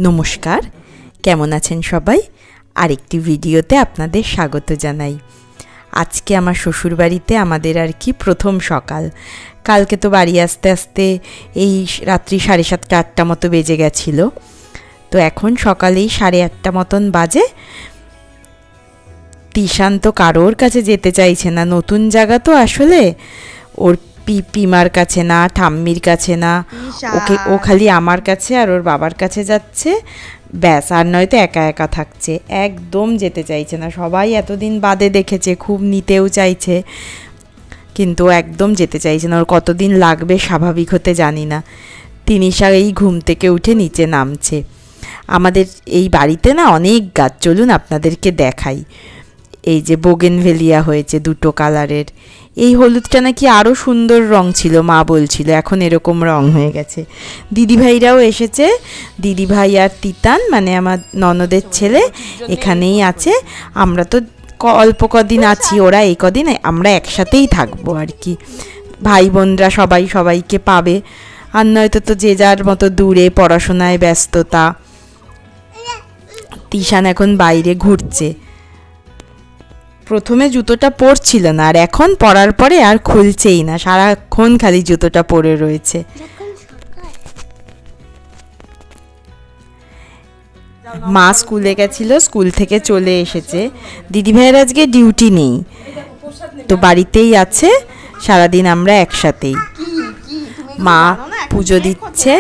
নমস্কার, কেমন আছেন সবাই? আরেকটি ভিডিওতে আপনাদের স্বাগত জানাই। আজকে আমার শ্বশুরবাড়িতে আমাদের আর কি প্রথম সকাল। কালকে তো বাড়ি আসতে আসতে এই রাত্রি 7:30-8টা মতো বেজে গেছিলো। তো এখন সকালেই 8:30 মতন বাজে। তিশান তো কারোর কাছে যেতে চাইছে না, নতুন জায়গা তো আসলে, ওর পিমার কাছে না, ঠাম্মির কাছে না, ও খালি আমার কাছে আর ওর বাবার কাছে যাচ্ছে, ব্যাস। আর নয়তো একা একা থাকছে, একদম যেতে চাইছে না। সবাই এতদিন বাদে দেখেছে, খুব নিতেও চাইছে, কিন্তু একদম যেতে চাইছে না। ওর কতদিন লাগবে স্বাভাবিক হতে জানি না। তিনিশা এই ঘুম থেকে উঠে নিচে নামছে। আমাদের এই বাড়িতে না অনেক গাছ, চলুন আপনাদেরকে দেখাই। এই যে বোগেনভেলিয়া হয়েছে 2 কালারের। এই হলুদটা নাকি আরও সুন্দর রং ছিল, মা বলছিল, এখন এরকম রং হয়ে গেছে। দিদিভাইরাও এসেছে, দিদিভাই আর তিতান মানে আমার ননদের ছেলে এখানেই আছে। আমরা তো অল্প কদিন আছি, ওরা এই কদিন আমরা একসাথেই থাকবো আর কি। ভাই বোনরা সবাই সবাইকে পাবে, আর নয়তো তো যে যার মতো দূরে পড়াশোনায় ব্যস্ততা। তিশান এখন বাইরে ঘুরছে। প্রথমে জুতোটা পরছিল না, আর এখন পরার পরে আর খুলছেই না, সারাক্ষণ খালি জুতোটা পরে রয়েছে। মা স্কুলে গেছিল, স্কুল থেকে চলে এসেছে। দিদিভাইয়ের আজকে ডিউটি নেই, তো বাড়িতেই আছে, সারাদিন আমরা একসাথেই। মা পুজো দিচ্ছে,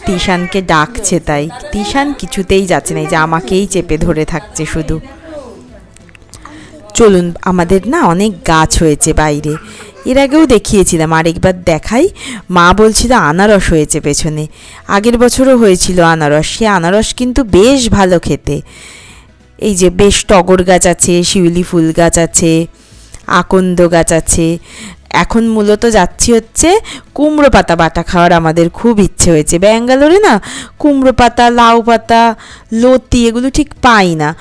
তিশানকে ডাকছে, তাই তিশান কিছুতেই যাচ্ছে না, যে আমাকেই চেপে ধরে থাকছে শুধু। চলুন, আমাদের না অনেক গাছ হয়েছে বাইরে, এর আগেও দেখিয়েছিলাম, আরেকবার দেখাই। মা বলছিল আনারস হয়েছে পেছনে, আগের বছরও হয়েছিল আনারস। সে আনারস কিন্তু বেশ ভালো খেতে। এই যে বেশ টগর গাছ আছে, শিউলি ফুল গাছ আছে, আকন্দ গাছ আছে। এখন মূলত যাচ্ছি হচ্ছে কুমড়ো পাতা বাটা খাওয়ার, আমাদের খুব ইচ্ছে হয়েছে। ব্যাঙ্গালোরে না কুমড়ো পাতা, লাউ পাতা, লতি এগুলো ঠিক পাই না।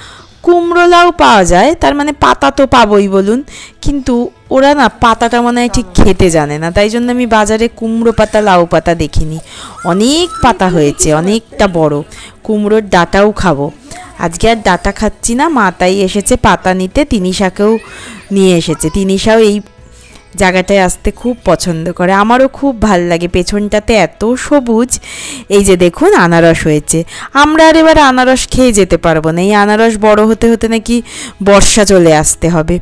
কুমড়ো লাউ পাওয়া যায়, তার মানে পাতা তো পাবোই বলুন, কিন্তু ওরা না পাতাটা মনে হয় ঠিক খেতে জানে না, তাই জন্য আমি বাজারে কুমড়ো পাতা লাউ পাতা দেখিনি। অনেক পাতা হয়েছে, অনেকটা বড়। কুমড়োর ডাঁটাও খাবো। আজকে আর ডাঁটা খাচ্ছি না, মা তাই এসেছে পাতা নিতে, তিনিশাকেও নিয়ে এসেছে। তিনিশাও এই জায়গাটায় আসতে খুব পছন্দ করে, আমারও খুব ভাল লাগে। পেছনটাতে এত সবুজ। এই যে দেখুন আনারস হয়েছে। আমরা আর এবার আনারস খেয়ে যেতে পারবো না, এই আনারস বড় হতে হতে নাকি বর্ষা চলে আসতে হবে।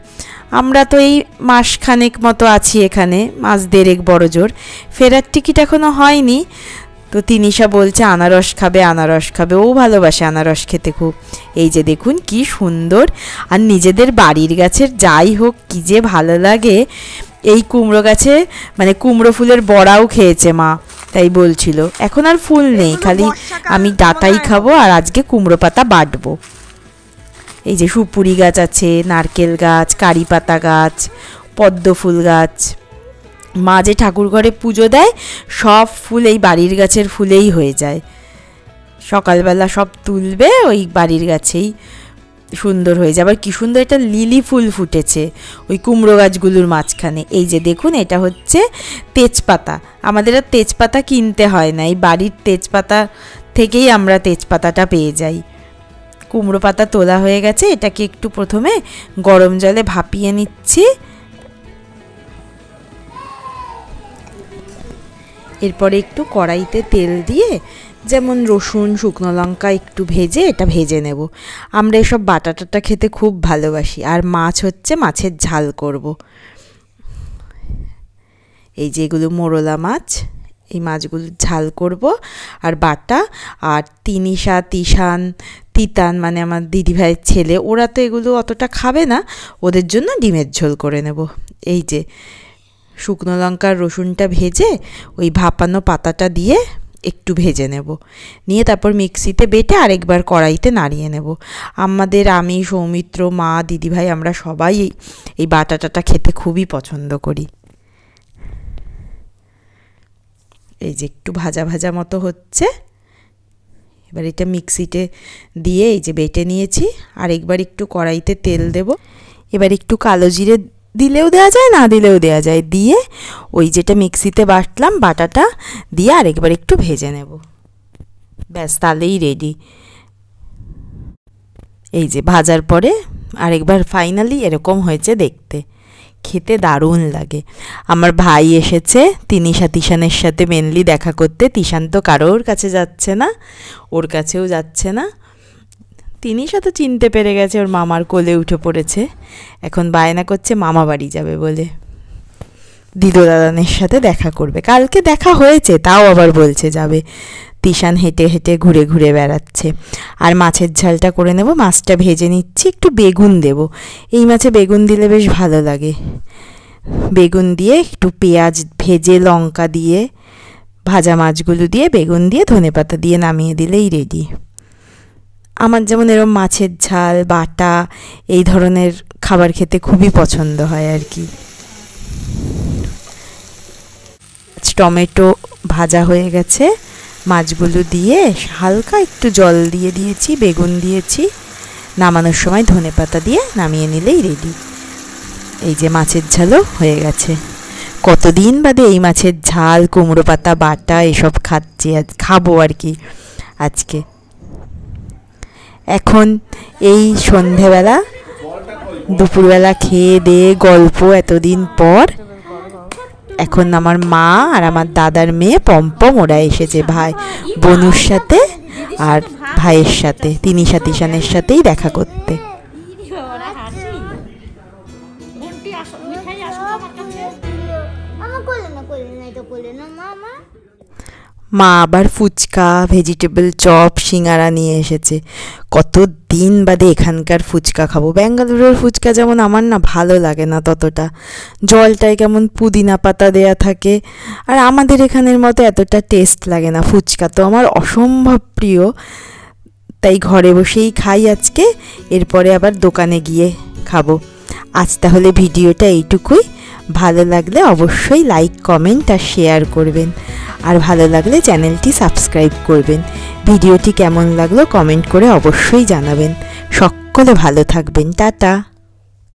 আমরা তো এই মাসখানেক মতো আছি এখানে, মাস 1.5 বড় জোর। ফেরার টিকিট এখনও হয়নি, তো তিনিশা বলছে আনারস খাবে, আনারস খাবে। ও ভালোবাসে আনারস খেতে খুব। এই যে দেখুন কি সুন্দর। আর নিজেদের বাড়ির গাছের যাই হোক কি যে ভালো লাগে। এই কুমড়ো গাছে মানে কুমড়ো ফুলের বড়াও খেয়েছে মা, তাই বলছিল। এখন আর ফুল নেই, খালি আমি ডাঁটাই খাবো, আর আজকে কুমড়ো পাতা বাটবো। এই যে সুপুরি গাছ আছে, নারকেল গাছ, কারি পাতা গাছ, পদ্ম ফুল গাছ। মা যে ঠাকুর ঘরে পুজো দেয়, সব ফুল এই বাড়ির গাছের ফুলেই হয়ে যায়। সকালবেলা সব তুলবে, ওই বাড়ির গাছেই সুন্দর হয়ে যায়। আবার কি সুন্দর একটা লিলি ফুল ফুটেছে ওই কুমড়ো গাছগুলোর মাঝখানে। এই যে দেখুন, এটা হচ্ছে তেজপাতা। আমাদের আর তেজপাতা কিনতে হয় না, এই বাড়ির তেজপাতা থেকেই আমরা তেজপাতাটা পেয়ে যাই। কুমড়ো পাতা তোলা হয়ে গেছে, এটাকে একটু প্রথমে গরম জলে ভাপিয়ে নিচ্ছি। এরপরে একটু কড়াইতে তেল দিয়ে, যেমন রসুন, শুকনো লঙ্কা একটু ভেজে এটা ভেজে নেব। আমরা এসব বাটাটাটা খেতে খুব ভালোবাসি। আর মাছ হচ্ছে, মাছের ঝাল করব। এই যে এগুলো মোরলা মাছ, এই মাছগুলো ঝাল করব আর বাটা। আর তিনিশা, তিশান, তিতান মানে আমার দিদিভাইয়ের ছেলে, ওরা তো এগুলো অতটা খাবে না, ওদের জন্য ডিমের ঝোল করে নেব। এই যে শুকনো লঙ্কার রসুনটা ভেজে ওই ভাপানো পাতাটা দিয়ে একটু ভেজে নেব, নিয়ে তারপর মিক্সিতে বেটে আরেকবার কড়াইতে নাড়িয়ে নেব। আমাদের, আমি, সৌমিত্র, মা, দিদিভাই, আমরা সবাই এই বাটাটাটা খেতে খুবই পছন্দ করি। এই যে একটু ভাজা ভাজা মতো হচ্ছে, এবার এটা মিক্সিতে দিয়ে এই যে বেটে নিয়েছি। আরেকবার একটু কড়াইতে তেল দেব। এবার একটু কালো জিরে দিলেও দেওয়া যায়, না দিলেও দেওয়া যায়, দিয়ে ওই যেটা মিক্সিতে বাটলাম বাটাটা দিয়ে আরেকবার একটু ভেজে নেব। ব্যাস তাহলেই রেডি। এই যে ভাজার পরে আরেকবার ফাইনালি এরকম হয়েছে দেখতে, খেতে দারুণ লাগে। আমার ভাই এসেছে তিশানের সাথে মেনলি দেখা করতে। তিশান তো কারোর কাছে যাচ্ছে না, ওর কাছেও যাচ্ছে না। তিনিশা তো চিনতে পেরে গেছে, ওর মামার কোলে উঠে পড়েছে। এখন বায়না করছে মামা বাড়ি যাবে বলে, দিদো দাদানের সাথে দেখা করবে। কালকে দেখা হয়েছে, তাও আবার বলছে যাবে। তিশান হেঁটে হেঁটে ঘুরে ঘুরে বেড়াচ্ছে। আর মাছের ঝালটা করে নেব, মাছটা ভেজে নিচ্ছি, একটু বেগুন দেব। এই মাছে বেগুন দিলে বেশ ভালো লাগে। বেগুন দিয়ে একটু পেঁয়াজ ভেজে লঙ্কা দিয়ে ভাজা মাছগুলো দিয়ে বেগুন দিয়ে ধনেপাতা দিয়ে নামিয়ে দিলেই রেডি। আমার যেমন এরম মাছের ঝাল বাটা এই ধরনের খাবার খেতে খুবই পছন্দ হয় আর কি। টমেটো ভাজা হয়ে গেছে, মাছগুলো দিয়ে হালকা একটু জল দিয়ে দিয়েছি, বেগুন দিয়েছি, নামানোর সময় ধনেপাতা দিয়ে নামিয়ে নিলেই রেডি। এই যে মাছের ঝালও হয়ে গেছে। কতদিন বাদে এই মাছের ঝাল কুমড়ো পাতা বাটা এসব খাবো আর কি আজকে। এখন এই সন্ধেবেলা দুপুরবেলা খেয়ে দিয়ে গল্প এতদিন পর এখন আমার মা আর আমার দাদার মেয়ে পম্পম ওরা এসেছে ভাই বনুর সাথে আর ভাইয়ের সাথে তিশানের সাথেই দেখা করতে। মা আবার ফুচকা ভেজিটেবল চপ সিঙ্গারা নিয়ে এসেছে। কত দিন বাদে এখানকার ফুচকা খাবো। ব্যাঙ্গালোরের ফুচকা যেমন আমার না ভালো লাগে না ততটা, জলটায় কেমন পুদিনা পাতা দেয়া থাকে, আর আমাদের এখানের মতো এতটা টেস্ট লাগে না। ফুচকা তো আমার অসম্ভব প্রিয়, তাই ঘরে বসেই খাই আজকে, এরপরে আবার দোকানে গিয়ে খাবো। আজ তাহলে ভিডিওটা এইটুকুই। ভালো লাগলে অবশ্যই লাইক কমেন্ট আর শেয়ার করবেন, আর ভালো লাগলে চ্যানেলটি সাবস্ক্রাইব করবেন। ভিডিওটি কেমন লাগলো কমেন্ট করে অবশ্যই জানাবেন। সকলে ভালো থাকবেন। টাটা।